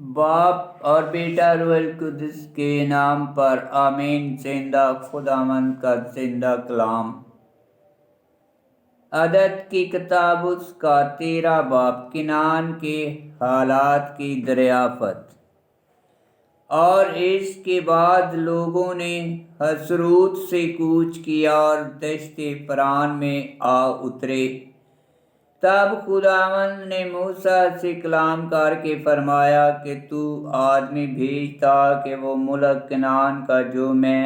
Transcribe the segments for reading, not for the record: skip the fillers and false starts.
باپ اور بیٹا روح القدس کے نام پر آمین۔ زندہ خداوند کا زندہ کلام۔ عدد کی کتاب اس کا 13 باب، کنعان کے حالات کی دریافت۔ اور اس کے بعد لوگوں نے حسروت سے کوچ کیا اور دشت پران میں آ اترے۔ تب خداوند نے موسیٰ سے کلام کر کے فرمایا کہ تو آدمی بھیج تاکہ وہ ملک کنعان کا جو میں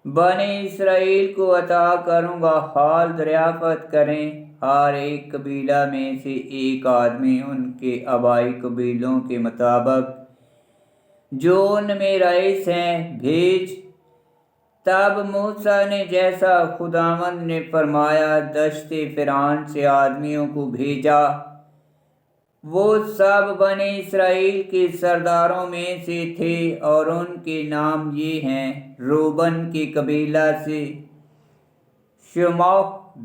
بنی اسرائیل کو عطا کروں گا حال دریافت کریں۔ ہر ایک قبیلہ میں سے ایک آدمی ان کے آبائی قبیلوں کے مطابق جو ان میں رئیس ہیں بھیج۔ تب موسیٰ نے جیسا خداوند نے فرمایا دشت فرعون سے آدمیوں کو بھیجا۔ وہ سب بنی اسرائیل کے سرداروں میں سے تھے اور ان کے نام یہ ہیں: روبن کے قبیلہ سے شموہ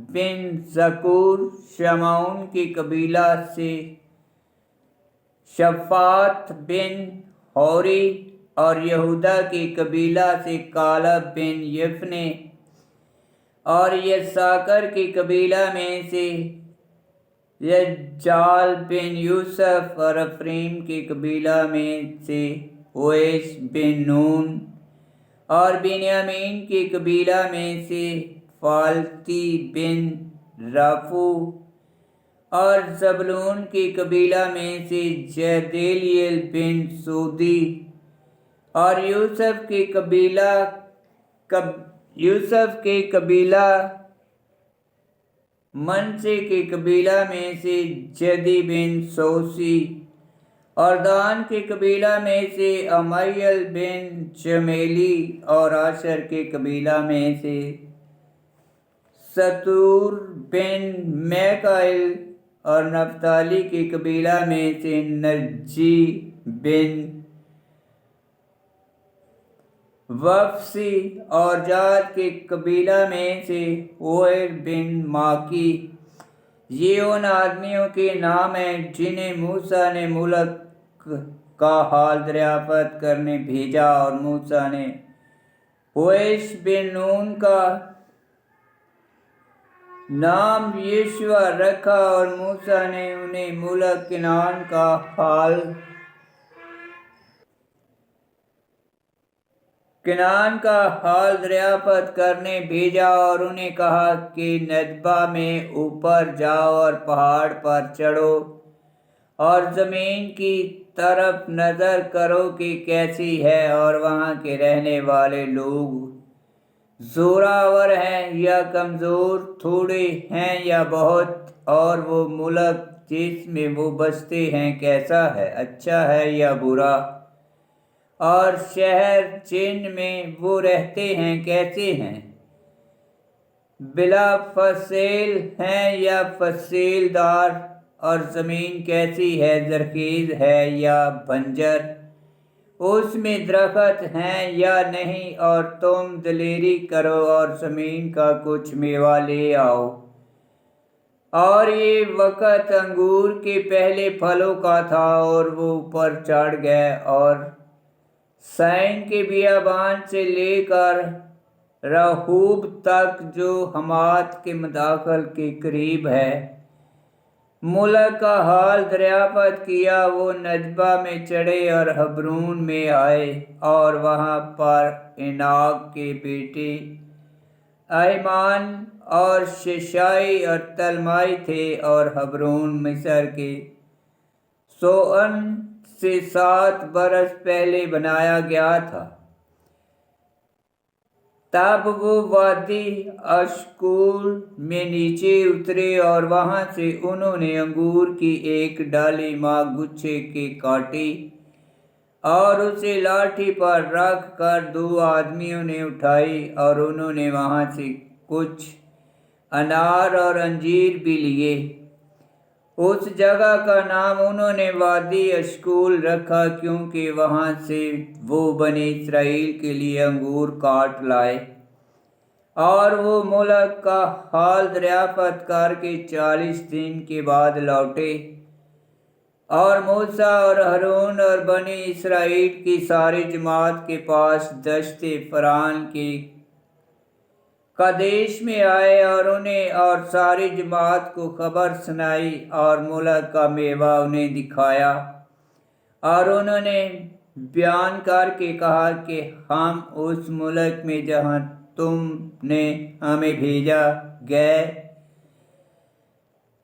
بن زکور، شمعون کے قبیلہ سے شفاط بن ہوری، اور یہودا کے قبیلہ سے کالب بن یفنے، اور یساکر کے قبیلہ میں سے یجال بن یوسف، اور افریم کے قبیلہ میں سے اویس بن نون، اور بنیامین کے قبیلہ میں سے فالتی بن رافو، اور زبلون کے قبیلہ میں سے جدیلیل بن سودی، اور یوسف کے قبیلہ منسے کے قبیلہ میں سے جدی بن سوسی، اور دان کے قبیلہ میں سے امیل بن جمیلی، اور آشر کے قبیلہ میں سے ستور بن میکائل، اور نفتالی کے قبیلہ میں سے نجی بن وفسی، اور جاد کے قبیلہ میں سے اویر بن ماکی۔ یہ ان آدمیوں کے نام ہیں جنہیں موسیٰ نے ملک کا حال دریافت کرنے بھیجا۔ اور موسیٰ نے اویس بن نون کا نام یشوع رکھا، اور موسیٰ نے انہیں ملک کنعان کا حال دریافت کرنے بھیجا، اور انہیں کہا کہ ندبہ میں اوپر جاؤ اور پہاڑ پر چڑھو اور زمین کی طرف نظر کرو کہ کیسی ہے، اور وہاں کے رہنے والے لوگ زوراور ہیں یا کمزور، تھوڑے ہیں یا بہت، اور وہ ملک جس میں وہ بستے ہیں کیسا ہے، اچھا ہے یا برا، اور شہر جن میں وہ رہتے ہیں کیسے ہیں، بلا فصیل ہیں یا فصیل دار، اور زمین کیسی ہے، زرخیز ہے یا بنجر، اس میں درخت ہیں یا نہیں، اور تم دلیری کرو اور زمین کا کچھ میوہ لے آؤ۔ اور یہ وقت انگور کے پہلے پھلوں کا تھا، اور وہ اوپر چڑھ گئے اور سین کے بیابان سے لے کر رہوب تک جو حمات کے مداخل کے قریب ہے ملک کا حال دریافت کیا۔ وہ ندبہ میں چڑھے اور حبرون میں آئے، اور وہاں پر عناق کے بیٹے ایمان اور ششائی اور تلمائی تھے، اور حبرون مصر کے سوان سے 7 برس پہلے بنایا گیا تھا۔ تب وہ وادی اشکول میں نیچے اترے، اور وہاں سے انہوں نے انگور کی ایک ڈالی ماہ گچھے کے کاٹی، اور اسے لاٹھی پر رکھ کر 2 آدمیوں نے اٹھائی، اور انہوں نے وہاں سے کچھ انار اور انجیر بھی لیے۔ اس جگہ کا نام انہوں نے وادی اشکول رکھا، کیونکہ وہاں سے وہ بنی اسرائیل کے لیے انگور کاٹ لائے۔ اور وہ ملک کا حال دریافت کر کے 40 دن کے بعد لوٹے، اور موسیٰ اور ہارون اور بنی اسرائیل کی ساری جماعت کے پاس دشت فرعون کی قادیش میں آئے اور انہیں اور ساری جماعت کو خبر سنائی اور ملک کا میوہ انہیں دکھایا، اور انہوں نے بیان کر کے کہا کہ ہم اس ملک میں جہاں تم نے ہمیں بھیجا گئے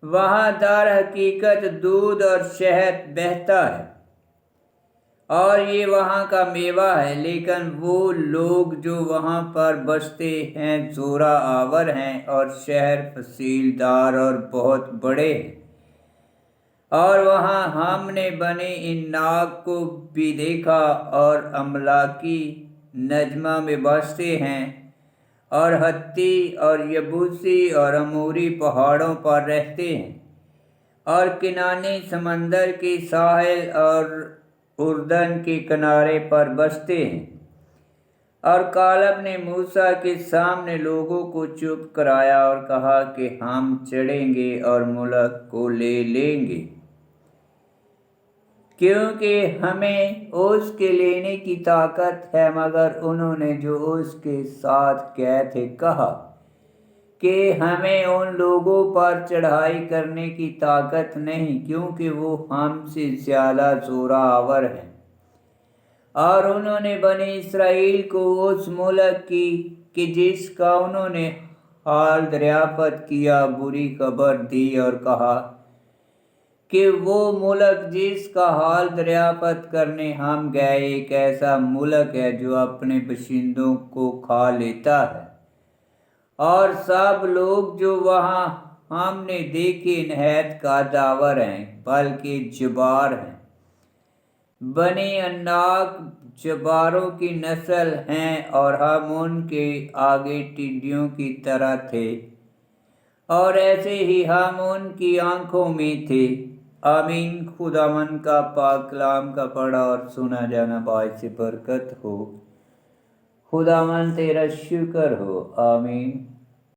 وہاں در حقیقت دودھ اور شہد بہتا ہے، اور یہ وہاں کا میوہ ہے، لیکن وہ لوگ جو وہاں پر بستے ہیں زورا آور ہیں، اور شہر فصیل دار اور بہت بڑے ہیں۔ اور وہاں ہم نے بنی اناق کو بھی دیکھا، اور املاکی نجمہ میں بستے ہیں، اور ہتی اور یبوسی اور اموری پہاڑوں پر رہتے ہیں، اور کنانی سمندر کے ساحل اور اردن کے کنارے پر بستے ہیں۔ اور کالب نے موسیٰ کے سامنے لوگوں کو چپ کرایا اور کہا کہ ہم چڑھیں گے اور ملک کو لے لیں گے، کیونکہ ہمیں اس کے لینے کی طاقت ہے، مگر انہوں نے جو اس کے ساتھ گئے تھے کہا کہ ہمیں ان لوگوں پر چڑھائی کرنے کی طاقت نہیں، کیونکہ وہ ہم سے زیادہ زورا آور ہیں۔ اور انہوں نے بنی اسرائیل کو اس ملک کی کہ جس کا انہوں نے حال دریافت کیا بری خبر دی، اور کہا کہ وہ ملک جس کا حال دریافت کرنے ہم گئے ایک ایسا ملک ہے جو اپنے باشندوں کو کھا لیتا ہے، اور سب لوگ جو وہاں ہم نے دیکھے نہایت قدآور ہیں، بلکہ جبار ہیں۔ بنی اناق جباروں کی نسل ہیں، اور ہم ان کے آگے ٹڈیوں کی طرح تھے، اور ایسے ہی ہم ان کی آنکھوں میں تھے۔ آمین۔ خداوند کا پاک کلام کا پڑھا اور سنا جانا باعث برکت ہو۔ خداوند تیرا شکر ہو۔ آمین۔